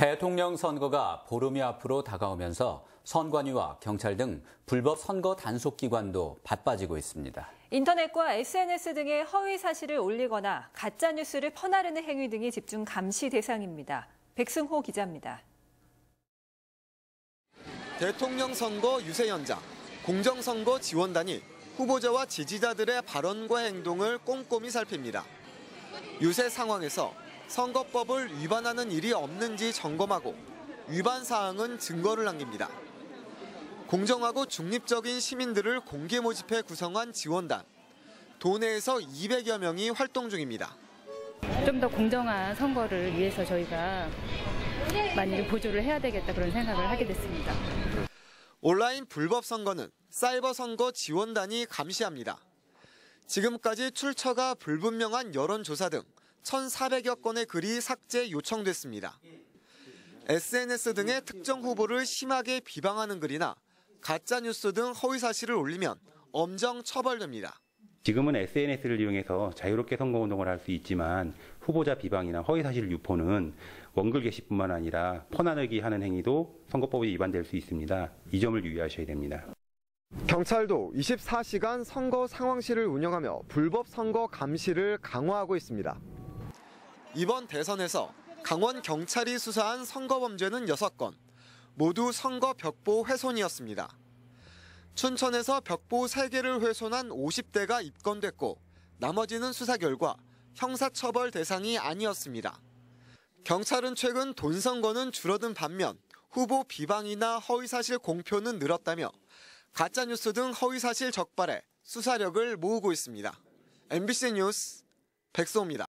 대통령 선거가 보름이 앞으로 다가오면서 선관위와 경찰 등 불법 선거 단속기관도 바빠지고 있습니다. 인터넷과 SNS 등의 허위 사실을 올리거나 가짜뉴스를 퍼나르는 행위 등이 집중 감시 대상입니다. 백승호 기자입니다. 대통령 선거 유세 현장, 공정선거 지원단이 후보자와 지지자들의 발언과 행동을 꼼꼼히 살핍니다. 유세 상황에서 선거법을 위반하는 일이 없는지 점검하고 위반 사항은 증거를 남깁니다. 공정하고 중립적인 시민들을 공개 모집해 구성한 지원단. 도내에서 200여 명이 활동 중입니다. 좀 더 공정한 선거를 위해서 저희가 많이 보조를 해야 되겠다 그런 생각을 하게 됐습니다. 온라인 불법 선거는 사이버 선거 지원단이 감시합니다. 지금까지 출처가 불분명한 여론조사 등 1,400여 건의 글이 삭제 요청됐습니다. SNS 등의 특정 후보를 심하게 비방하는 글이나 가짜뉴스 등 허위 사실을 올리면 엄정 처벌됩니다. 지금은 SNS를 이용해서 자유롭게 선거운동을 할 수 있지만 후보자 비방이나 허위사실 유포는 원글 게시뿐만 아니라 퍼나르기 하는 행위도 선거법에 위반될 수 있습니다. 이 점을 유의하셔야 됩니다. 경찰도 24시간 선거 상황실을 운영하며 불법 선거 감시를 강화하고 있습니다. 이번 대선에서 강원 경찰이 수사한 선거 범죄는 6건, 모두 선거 벽보 훼손이었습니다. 춘천에서 벽보 3개를 훼손한 50대가 입건됐고 나머지는 수사 결과 형사처벌 대상이 아니었습니다. 경찰은 최근 돈 선거는 줄어든 반면 후보 비방이나 허위사실 공표는 늘었다며 가짜뉴스 등 허위사실 적발에 수사력을 모으고 있습니다. MBC 뉴스 백소호입니다.